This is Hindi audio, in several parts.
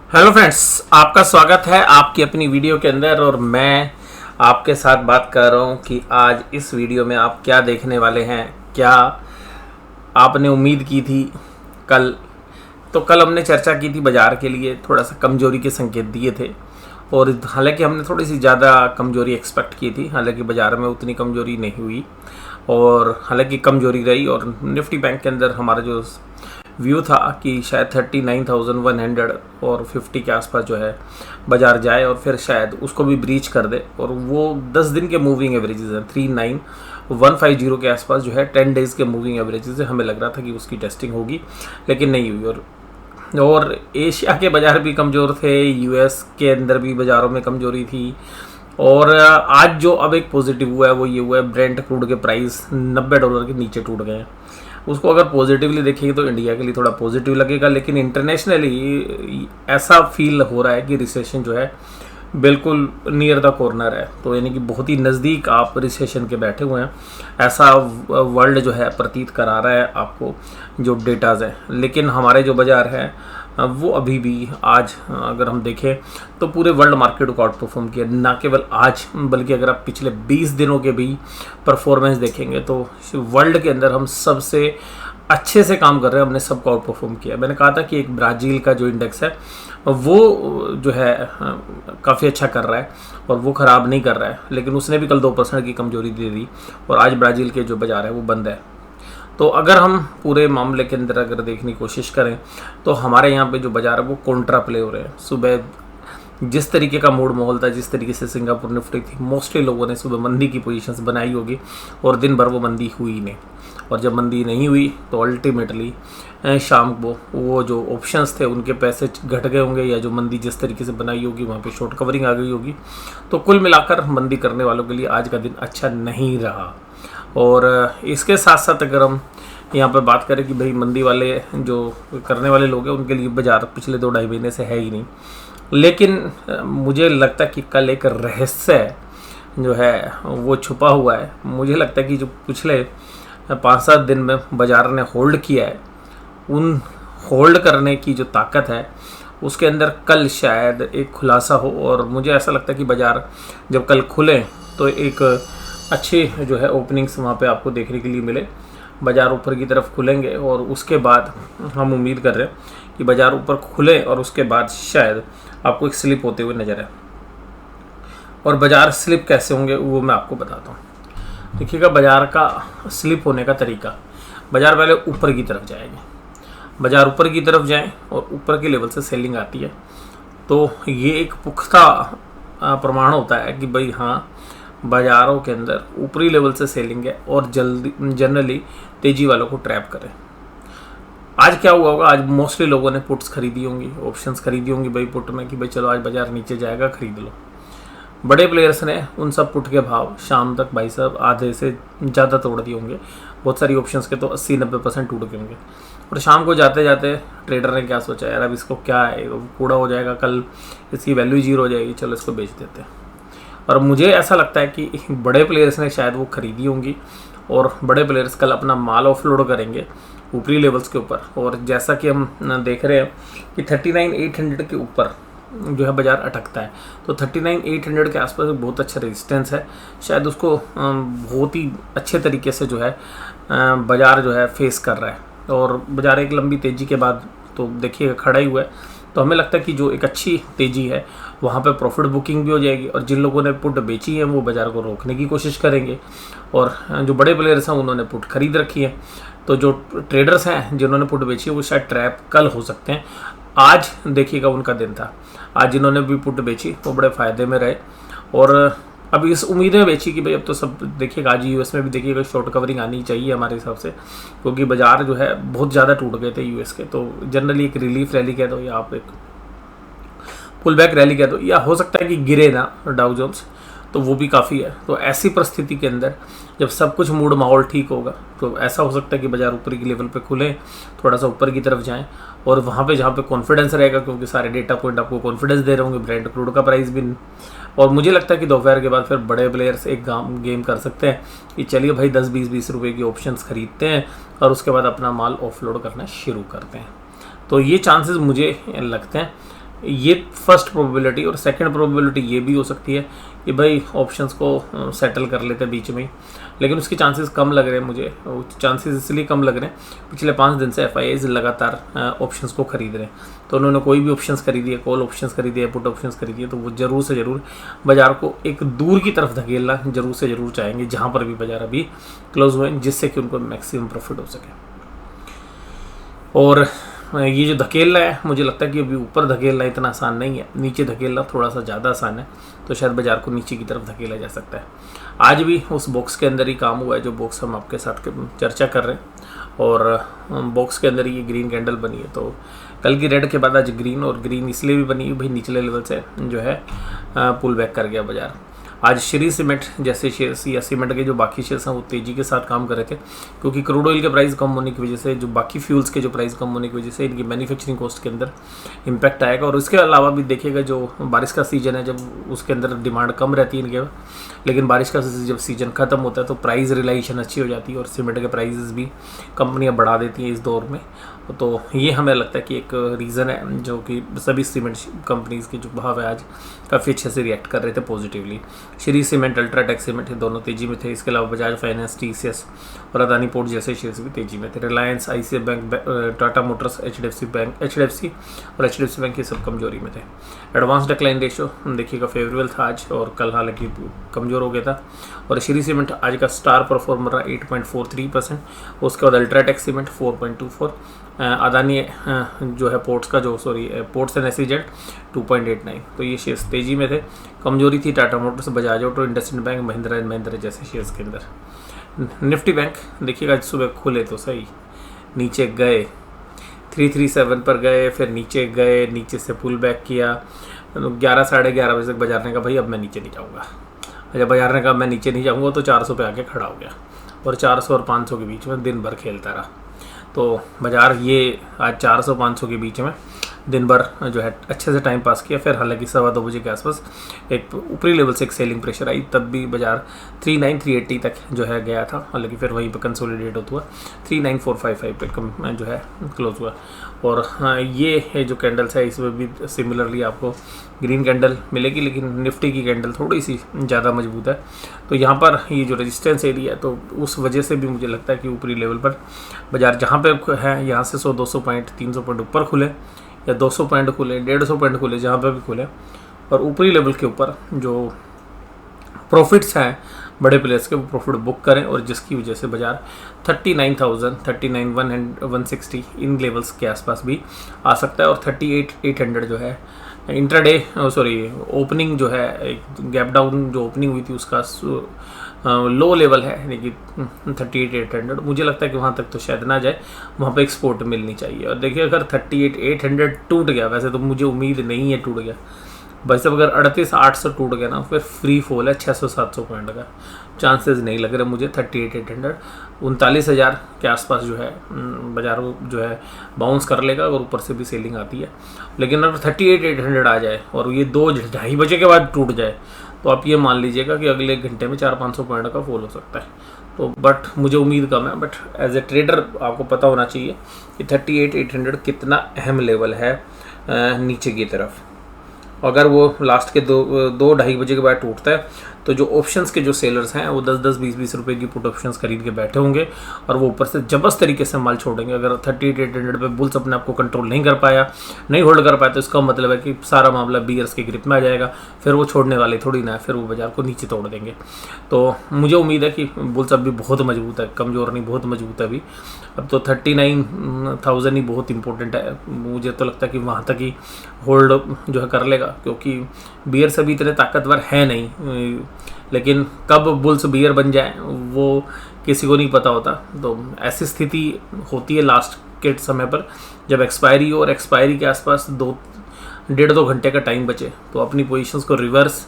हेलो फ्रेंड्स, आपका स्वागत है आपकी अपनी वीडियो के अंदर। और मैं आपके साथ बात कर रहा हूं कि आज इस वीडियो में आप क्या देखने वाले हैं। क्या आपने उम्मीद की थी कल हमने चर्चा की थी बाज़ार के लिए थोड़ा सा कमजोरी के संकेत दिए थे। और हालांकि हमने थोड़ी सी ज़्यादा कमजोरी एक्सपेक्ट की थी, हालांकि बाज़ार में उतनी कमजोरी नहीं हुई और हालांकि कमजोरी रही। और निफ्टी बैंक के अंदर हमारा जो व्यू था कि शायद 39,100 और 50 के आसपास जो है बाजार जाए और फिर शायद उसको भी ब्रीच कर दे। और वो 10 दिन के मूविंग एवरेजेस हैं 39,150 के आसपास जो है 10 डेज़ के मूविंग एवरेजेस है। हमें लग रहा था कि उसकी टेस्टिंग होगी लेकिन नहीं हुई। और एशिया के बाज़ार भी कमज़ोर थे, यूएस के अंदर भी बाज़ारों में कमज़ोरी थी। और आज जो अब एक पॉजिटिव हुआ है वो ये हुआ है, ब्रेंट क्रूड के प्राइस $90 के नीचे टूट गए हैं। उसको अगर पॉजिटिवली देखेंगे तो इंडिया के लिए थोड़ा पॉजिटिव लगेगा, लेकिन इंटरनेशनली ऐसा फील हो रहा है कि रिसेशन जो है बिल्कुल नियर द कॉर्नर है। तो यानी कि बहुत ही नज़दीक आप रिसेशन के बैठे हुए हैं, ऐसा वर्ल्ड जो है प्रतीत करा रहा है आपको जो डेटाज है। लेकिन हमारे जो बाज़ार है वो अभी भी आज अगर हम देखें तो पूरे वर्ल्ड मार्केट को आउट परफॉर्म किया। ना केवल आज बल्कि अगर आप पिछले 20 दिनों के भी परफॉर्मेंस देखेंगे तो वर्ल्ड के अंदर हम सबसे अच्छे से काम कर रहे हैं, हमने सबको आउट परफॉर्म किया। मैंने कहा था कि एक ब्राज़ील का जो इंडेक्स है वो जो है काफ़ी अच्छा कर रहा है और वो ख़राब नहीं कर रहा है, लेकिन उसने भी कल 2% की कमजोरी दे दी और आज ब्राज़ील के जो बाज़ार है वो बंद है। तो अगर हम पूरे मामले के अंदर अगर देखने की कोशिश करें तो हमारे यहाँ पे जो बाज़ार है वो कॉन्ट्रा प्ले हो रहे हैं। सुबह जिस तरीके का मूड माहौल था, जिस तरीके से सिंगापुर निफ्टी थी, मोस्टली लोगों ने सुबह मंदी की पोजीशंस बनाई होगी और दिन भर वो मंदी हुई नहीं। और जब मंदी नहीं हुई तो अल्टीमेटली शाम को वो जो ऑप्शंस थे उनके पैसे घट गए होंगे, या जो मंदी जिस तरीके से बनाई होगी वहाँ पे शॉर्ट कवरिंग आ गई होगी। तो कुल मिलाकर मंदी करने वालों के लिए आज का दिन अच्छा नहीं रहा। और इसके साथ साथ अगर हम यहाँ पर बात करें कि भाई मंदी वाले जो करने वाले लोग हैं उनके लिए बाज़ार पिछले 2-2.5 महीने से है ही नहीं। लेकिन मुझे लगता है कि कल एक रहस्य जो है वो छुपा हुआ है। मुझे लगता है कि जो पिछले 5-7 दिन में बाज़ार ने होल्ड किया है, उन होल्ड करने की जो ताकत है उसके अंदर कल शायद एक खुलासा हो। और मुझे ऐसा लगता है कि बाज़ार जब कल खुले तो एक अच्छी जो है ओपनिंग्स वहाँ पे आपको देखने के लिए मिले। बाज़ार ऊपर की तरफ खुलेंगे और उसके बाद हम उम्मीद कर रहे हैं कि बाज़ार ऊपर खुले और उसके बाद शायद आपको एक स्लिप होते हुए नजर आए। और बाज़ार स्लिप कैसे होंगे वो मैं आपको बताता हूँ। देखिएगा, बाज़ार का स्लिप होने का तरीका, बाज़ार पहले ऊपर की तरफ जाएंगे, बाज़ार ऊपर की तरफ जाएं और ऊपर के लेवल से सेलिंग आती है तो ये एक पुख्ता प्रमाण होता है कि भाई हाँ बाज़ारों के अंदर ऊपरी लेवल से सेलिंग है और जल्दी जनरली तेज़ी वालों को ट्रैप करें। आज क्या हुआ होगा, आज मोस्टली लोगों ने पुट्स खरीदी होंगी, ऑप्शंस खरीदी होंगी भाई पुट में कि भाई चलो आज बाज़ार नीचे जाएगा, खरीद लो। बड़े प्लेयर्स ने उन सब पुट के भाव शाम तक भाई साहब आधे से ज़्यादा तोड़ दिए होंगे। बहुत सारी ऑप्शंस के तो 80-90% टूट गए होंगे। और शाम को जाते जाते ट्रेडर ने क्या सोचा, यार अब इसको क्या है, कूड़ा हो जाएगा, कल इसकी वैल्यू 0 हो जाएगी, चलो इसको बेच देते हैं। और मुझे ऐसा लगता है कि बड़े प्लेयर्स ने शायद वो खरीदी होंगी और बड़े प्लेयर्स कल अपना माल ऑफलोड करेंगे ऊपरी लेवल्स के ऊपर। और जैसा कि हम देख रहे हैं कि 39,800 के ऊपर जो है बाज़ार अटकता है, तो 39,800 के आसपास बहुत अच्छा रेजिस्टेंस है। शायद उसको बहुत ही अच्छे तरीके से जो है बाज़ार जो है फेस कर रहा है। और बाज़ार एक लंबी तेज़ी के बाद तो देखिए खड़ा ही हुआ है, तो हमें लगता है कि जो एक अच्छी तेज़ी है वहाँ पे प्रॉफिट बुकिंग भी हो जाएगी। और जिन लोगों ने पुट बेची है वो बाज़ार को रोकने की कोशिश करेंगे और जो बड़े प्लेयर्स हैं उन्होंने पुट खरीद रखी है। तो जो ट्रेडर्स हैं जिन्होंने पुट बेची है वो शायद ट्रैप कल हो सकते हैं। आज देखिएगा उनका दिन था, आज जिन्होंने भी पुट बेची वो बड़े फ़ायदे में रहे। और अब इस उम्मीद में बेची कि भाई अब तो सब देखिएगा, आज यूएस में भी देखिएगा शॉर्ट कवरिंग आनी चाहिए हमारे हिसाब से, क्योंकि बाज़ार जो है बहुत ज़्यादा टूट गए थे यूएस के। तो जनरली एक रिलीफ रैली कह दो या आप एक पुल बैक रैली कह दो, या हो सकता है कि गिरे ना डाउ जोन्स, तो वो भी काफ़ी है। तो ऐसी परिस्थिति के अंदर जब सब कुछ मूड माहौल ठीक होगा तो ऐसा हो सकता है कि बाज़ार ऊपरी की लेवल पे खुले, थोड़ा सा ऊपर की तरफ जाएं और वहाँ पे जहाँ पे कॉन्फिडेंस रहेगा, क्योंकि सारे डेटा पॉइंट आपको कॉन्फिडेंस दे रहे होंगे, ब्रेंट क्रूड का प्राइस भी। और मुझे लगता है कि दोपहर के बाद फिर बड़े प्लेयर्स एक गेम कर सकते हैं कि चलिए भाई 10-20 रुपये की ऑप्शंस खरीदते हैं और उसके बाद अपना माल ऑफलोड करना शुरू करते हैं। तो ये चांसेस मुझे लगते हैं ये फर्स्ट प्रोबेबिलिटी। और सेकंड प्रोबेबिलिटी ये भी हो सकती है कि भाई ऑप्शंस को सेटल कर लेते हैं बीच में ही, लेकिन उसके चांसेस कम लग रहे हैं मुझे। चांसेस इसलिए कम लग रहे हैं, पिछले 5 दिन से एफआईआईज लगातार ऑप्शंस को खरीद रहे हैं। तो उन्होंने कोई भी ऑप्शंस खरीदी है, कॉल ऑप्शंस खरीदी है, पुट ऑप्शंस खरीदी है, तो वो जरूर से ज़रूर बाजार को एक दूर की तरफ धकेलना जरूर से ज़रूर चाहेंगे, जहाँ पर भी बाजार अभी क्लोज हुए, जिससे कि उनको मैक्सिमम प्रॉफिट हो सके। और ये जो धकेलना है, मुझे लगता है कि अभी ऊपर धकेलना इतना आसान नहीं है, नीचे धकेलना थोड़ा सा ज़्यादा आसान है। तो शायद बाजार को नीचे की तरफ धकेला जा सकता है। आज भी उस बॉक्स के अंदर ही काम हुआ है जो बॉक्स हम आपके साथ चर्चा कर रहे हैं, और बॉक्स के अंदर ये ग्रीन कैंडल बनी है। तो कल की रेड के बाद आज ग्रीन, और ग्रीन इसलिए भी बनी भाई निचले लेवल से जो है पुल बैक कर गया बाजार। आज श्री सीमेंट जैसे शेयर्स या सीमेंट के जो बाकी शेयर्स हैं वो तेज़ी के साथ काम कर रहे थे, क्योंकि क्रूड ऑयल के प्राइस कम होने की वजह से, जो बाकी फ्यूल्स के जो प्राइस कम होने की वजह से इनकी मैन्युफैक्चरिंग कॉस्ट के अंदर इम्पैक्ट आएगा। और इसके अलावा भी देखिएगा, जो बारिश का सीजन है जब उसके अंदर डिमांड कम रहती है इनके, लेकिन बारिश का जब सीजन ख़त्म होता है तो प्राइस रियलाइजेशन अच्छी हो जाती है, और सीमेंट के प्राइजेस भी कंपनियाँ बढ़ा देती हैं इस दौर में। तो ये हमें लगता है कि एक रीज़न है जो कि सभी सीमेंट कंपनीज़ के जो भाव है आज काफ़ी अच्छे से रिएक्ट कर रहे थे positively. Shri cement, UltraTech cement दोनों तेज़ी में थे। इसके अलावा बजाज फाइनेंस, टीसीएस और अदानी पोर्ट जैसे शेयर्स भी तेज़ी में थे। Reliance, ICI bank, Tata Motors, HDFC और एचडीएफसी बैंक ये सब कमजोरी में थे। एडवांस डिक्लाइन रेशो देखिएगा फेवरेबल था आज, और कल हालांकि कमज़ोर हो गया था। और श्री सीमेंट आज का स्टार परफॉर्मर रहा 8.43%। उसके बाद अल्ट्राटेक सीमेंट 4.24, अदानी जो है पोर्ट्स का पोर्ट्स एंड एसईजेड 2.89। तो ये शेयर्स तेज़ी में थे। कमजोरी थी Tata Motors, Bajaj auto, IndusInd bank, Mahindra and Mahindra जैसे शेयर्स के अंदर। निफ्टी बैंक देखिएगा आज सुबह खुले तो सही, नीचे गए 337 पर गए, फिर नीचे गए, नीचे से पुल बैक किया। 11 साढ़े 11 बजे तक बाजार ने कहा भाई अब मैं नीचे नहीं जाऊँगा। जब बाजार ने कहा मैं नीचे नहीं जाऊँगा तो 400 पे आके खड़ा हो गया, और 400 और 500 के बीच में दिन भर खेलता रहा। तो बाजार ये आज 400-500 के बीच में दिन भर जो है अच्छे से टाइम पास किया। फिर हालांकि 2:15 बजे के आसपास एक ऊपरी लेवल से एक सेलिंग प्रेशर आई, तब भी बाजार 39,380 तक जो है गया था। हालांकि फिर वहीं पर कंसोलिडेट होता हुआ 39,455 पे जो है क्लोज हुआ। और हाँ, ये है जो कैंडल्स है इसमें भी सिमिलरली आपको ग्रीन कैंडल मिलेगी, लेकिन निफ्टी की कैंडल थोड़ी सी ज़्यादा मजबूत है। तो यहाँ पर ये जो रेजिस्टेंस एरिया है, तो उस वजह से भी मुझे लगता है कि ऊपरी लेवल पर बाजार जहाँ पे है, यहाँ से 100-200 पॉइंट 300 पॉइंट ऊपर खुले, या 200 पॉइंट खुले, 150 पॉइंट खुले, जहाँ पे भी खुले, और ऊपरी लेवल के ऊपर जो प्रॉफिट्स हैं बड़े प्लेयर्स के, वो प्रॉफिट बुक करें, और जिसकी वजह से बाजार 39,000, 39,160 इन लेवल्स के आसपास भी आ सकता है। और 38,800 जो है इंट्राडे ओपनिंग जो है, एक गैप डाउन जो ओपनिंग हुई थी उसका लो लेवल है, यानी कि 38,800। मुझे लगता है कि वहाँ तक तो शायद ना जाए, वहाँ पे एक्सपोर्ट मिलनी चाहिए। और देखिए अगर 38,800 टूट गया, वैसे तो मुझे उम्मीद नहीं है टूट गया, वैसे अगर 38,800 टूट गया ना, फिर फ्री फॉल है 600-700 पॉइंट का। चांसेस नहीं लग रहे मुझे 38,800, 39,000 के आसपास जो है बाजार जो है बाउंस कर लेगा अगर ऊपर से भी सेलिंग आती है। लेकिन अगर 38,800 आ जाए और ये 2-2:30 बजे के बाद टूट जाए, तो आप ये मान लीजिएगा कि अगले घंटे में 400-500 पॉइंट का फॉल हो सकता है। तो बट मुझे उम्मीद कम है, बट एज ए ट्रेडर आपको पता होना चाहिए कि 38,800 कितना अहम लेवल है नीचे की तरफ। अगर वो लास्ट के 2-2:30 बजे के बाद टूटता है, तो जो ऑप्शंस के जो सेलर्स हैं वो 10-10, 20-20 रुपए की पुट ऑप्शंस खरीद के बैठे होंगे, और वो ऊपर से जबरदस्त तरीके से माल छोड़ेंगे। अगर 38,800 पे बुल्स अपने आप को कंट्रोल नहीं कर पाया, नहीं होल्ड कर पाया, तो इसका मतलब है कि सारा मामला बीयर्स के ग्रिप में आ जाएगा। फिर वो छोड़ने वाले थोड़ी ना है, फिर वो बाजार को नीचे तोड़ देंगे। तो मुझे उम्मीद है कि बुल्स अब भी बहुत मजबूत है, कमज़ोर नहीं, बहुत मजबूत है अभी। अब तो 39,000 ही बहुत इंपॉर्टेंट है। मुझे तो लगता है कि वहाँ तक ही होल्ड जो है कर लेगा, क्योंकि बियर्स अभी इतने ताकतवर है नहीं, लेकिन कब बुल्स बियर बन जाए वो किसी को नहीं पता होता। तो ऐसी स्थिति होती है लास्ट के समय पर, जब एक्सपायरी हो और एक्सपायरी के आसपास 1.5-2 घंटे का टाइम बचे, तो अपनी पोजीशंस को रिवर्स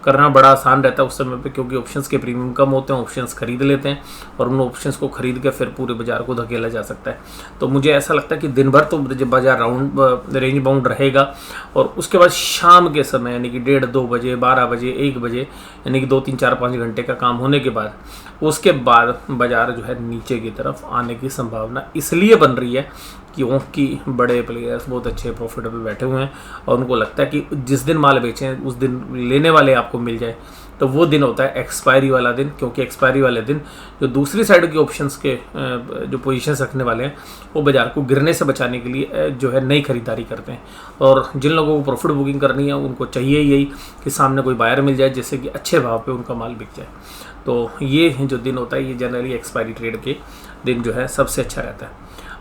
करना बड़ा आसान रहता है उस समय पे, क्योंकि ऑप्शंस के प्रीमियम कम होते हैं, ऑप्शंस खरीद लेते हैं और उन ऑप्शंस को खरीद के फिर पूरे बाजार को धकेला जा सकता है। तो मुझे ऐसा लगता है कि दिन भर तो जब बाजार रेंज बाउंड रहेगा और उसके बाद शाम के समय यानी कि 1:30-2 बजे, 12 बजे, 1 बजे, यानी कि 2, 3, 4, 5 घंटे का काम होने के बाद उसके बाद बाजार जो है नीचे की तरफ आने की संभावना इसलिए बन रही है क्योंकि बड़े प्लेयर्स बहुत अच्छे प्रॉफिट पे बैठे हुए हैं और उनको लगता है कि जिस दिन माल बेचें उस दिन लेने वाले आपको मिल जाए। तो वो दिन होता है एक्सपायरी वाला दिन, क्योंकि एक्सपायरी वाले दिन जो दूसरी साइड के ऑप्शंस के जो पोजीशंस रखने वाले हैं वो बाजार को गिरने से बचाने के लिए जो है नई खरीदारी करते हैं। और जिन लोगों को प्रॉफिट बुकिंग करनी है उनको चाहिए यही कि सामने कोई बायर मिल जाए जिससे कि अच्छे भाव पे उनका माल बिक जाए। तो ये जो दिन होता है ये जनरली एक्सपायरी ट्रेड के दिन जो है सबसे अच्छा रहता है।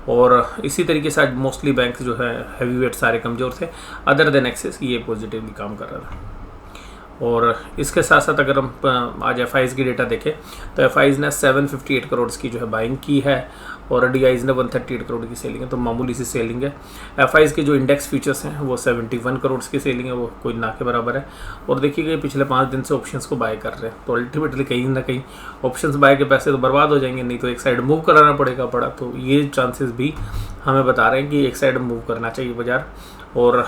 और इसी तरीके से आज मोस्टली बैंक जो है हैवी वेट सारे कमज़ोर थे, अदर देन एक्सेस ये पॉजिटिवली काम कर रहा था। और इसके साथ साथ अगर हम आज एफ की डेटा देखें तो एफ ने 758 करोड़ की जो है बाइंग की है और डी ने 138 करोड़ की सेलिंग है, तो मामूली सी सेलिंग है। एफ के जो इंडेक्स फीचर्स हैं वो 71 करोड़ की सेलिंग है, वो कोई ना के बराबर है। और देखिए पिछले 5 दिन से ऑप्शंस को बाय कर रहे हैं, तो अल्टीमेटली कहीं ना कहीं ऑप्शंस बाय के पैसे तो बर्बाद हो जाएंगे, नहीं तो एक साइड मूव कराना पड़ेगा पड़ा। तो ये चांसेस भी हमें बता रहे हैं कि एक साइड मूव करना चाहिए बाजार, और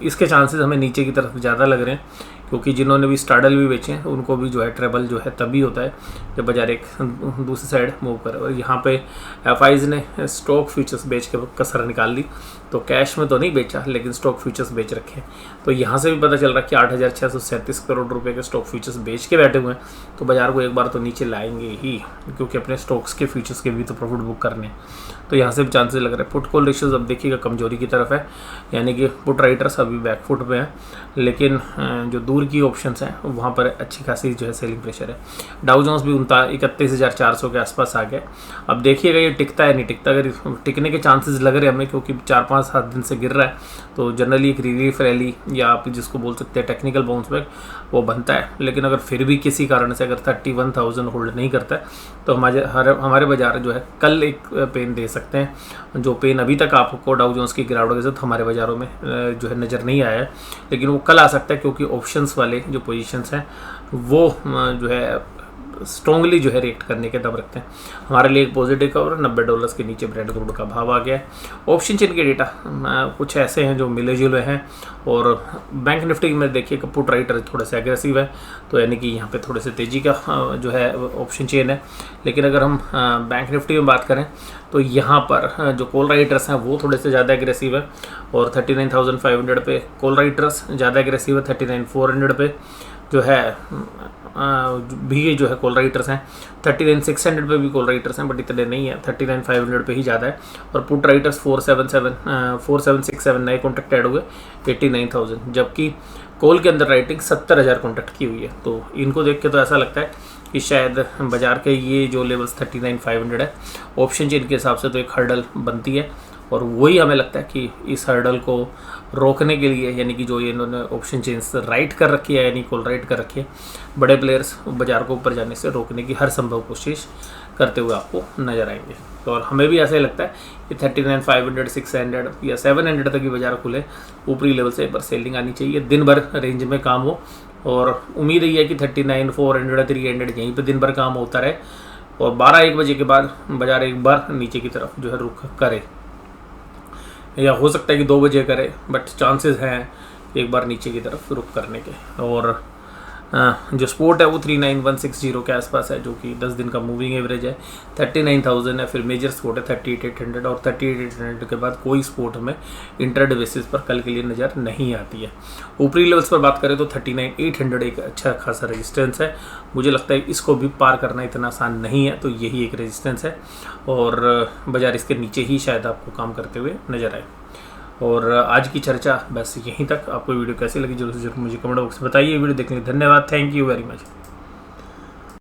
इसके चांसेस हमें नीचे की तरफ ज़्यादा लग रहे हैं, क्योंकि जिन्होंने भी स्टाडल भी बेचे हैं उनको भी जो है ट्रेबल जो है तभी होता है जब बाजार एक दूसरी साइड मूव करे। और यहाँ पे एफ ने स्टॉक फ्यूचर्स बेच के कसर निकाल ली, तो कैश में तो नहीं बेचा लेकिन स्टॉक फ्यूचर्स बेच रखे। तो यहाँ से भी पता चल रहा है कि 8,637 करोड़ रुपए के स्टॉक फ्यूचर्स बेच के बैठे हुए हैं, तो बाजार को एक बार तो नीचे लाएंगे ही, क्योंकि अपने स्टॉक्स के फ्यूचर्स के भी तो प्रॉफिट बुक करने। तो यहाँ से भी चांसेस लग रहे हैं। पुट कॉल रेशियोज अब देखिएगा कमजोरी की तरफ है, यानी कि पुट राइटर्स अभी बैकफुट पे हैं, लेकिन जो दूर की ऑप्शंस हैं वहाँ पर अच्छी खासी जो है सेलिंग प्रेशर है। डाउ जोन्स भी 31,400 के आसपास आ गया। अब देखिएगा ये टिकता है नहीं टिकता, अगर टिकने के चांसेस लग रहे हैं हमें, क्योंकि 4-5-7 दिन से गिर रहा है, तो जनरली एक रिलीफ रैली या आप जिसको बोल सकते हैं टेक्निकल बाउंस बैक वो बनता है। लेकिन अगर फिर भी किसी कारण से अगर 31,000 होल्ड नहीं करता है तो हमारे बाजार जो है कल एक पेन दे सकते हैं, जो पेन अभी तक आपको डाउ जोन्स की गिरावट के साथ हमारे बाजारों में जो है नज़र नहीं आया है, लेकिन वो कल आ सकता है, क्योंकि ऑप्शंस वाले जो पोजीशंस हैं वो जो है स्ट्रॉन्गली जो है रिएक्ट करने के दम रखते हैं। हमारे लिए एक पॉजिटिव खबर $90 के नीचे ब्रेंट क्रूड का भाव आ गया है। ऑप्शन चेन के डेटा कुछ ऐसे हैं जो मिले जुले हैं, और बैंक निफ्टी में देखिए पुट राइटर थोड़े से एग्रेसिव है, तो यानी कि यहाँ पे थोड़े से तेज़ी का जो है ऑप्शन चेन है। लेकिन अगर हम बैंक निफ्टी में बात करें तो यहाँ पर जो कॉल राइटर्स हैं वो थोड़े से ज़्यादा एग्रेसिव है, और 39,500 पे कॉल राइटर्स ज़्यादा एग्रेसिव है, 39,400 पे जो है भी जो है कॉल राइटर्स हैं, 39,600 पे भी कॉल राइटर्स हैं, बट इतने नहीं है, 39,500 पे ही ज़्यादा है। और पुट राइटर्स 4,767 नए कॉन्ट्रैक्ट ऐड हुए 89,000, जबकि कॉल के अंदर राइटिंग 70,000 कॉन्ट्रैक्ट की हुई है। तो इनको देख के तो ऐसा लगता है कि शायद बाजार के ये जो लेवल्स 39,500 है ऑप्शन चेन के हिसाब से तो एक हर्डल बनती है, और वही हमें लगता है कि इस हर्डल को रोकने के लिए, यानी कि जो ये इन्होंने ऑप्शन चेन्स राइट कर रखी है यानी कॉल राइट कर रखी है, बड़े प्लेयर्स बाजार को ऊपर जाने से रोकने की हर संभव कोशिश करते हुए आपको नज़र आएंगे। तो और हमें भी ऐसा ही लगता है कि 39,500, 600 या 700 तक की बाजार खुले, ऊपरी लेवल से पर सेलिंग आनी चाहिए, दिन भर रेंज में काम हो, और उम्मीद यही है कि 39,400, 300 यहीं पर दिन भर काम होता रहे, और 12-1 बजे के बाद बाजार एक बार नीचे की तरफ जो है रुख करे, या हो सकता है कि 2 बजे करे, बट चांसेस हैं एक बार नीचे की तरफ रुख करने के। और जो स्पोर्ट है वो 39,160 के आसपास है, जो कि 10 दिन का मूविंग एवरेज है, 39,000 है। फिर मेजर स्पोर्ट है 38,800, और 38,800 के बाद कोई स्पोर्ट हमें इंटरडे बेसिस पर कल के लिए नज़र नहीं आती है। ऊपरी लेवल्स पर बात करें तो 39,800 एक अच्छा खासा रेजिस्टेंस है, मुझे लगता है इसको भी पार करना इतना आसान नहीं है, तो यही एक रेजिस्टेंस है, और बाजार इसके नीचे ही शायद आपको काम करते हुए नज़र आए। और आज की चर्चा बस यहीं तक। आपको वीडियो कैसी लगी जरूर से जरूर मुझे कमेंट बॉक्स में बताइए। वीडियो देखने के लिए धन्यवाद, थैंक यू वेरी मच।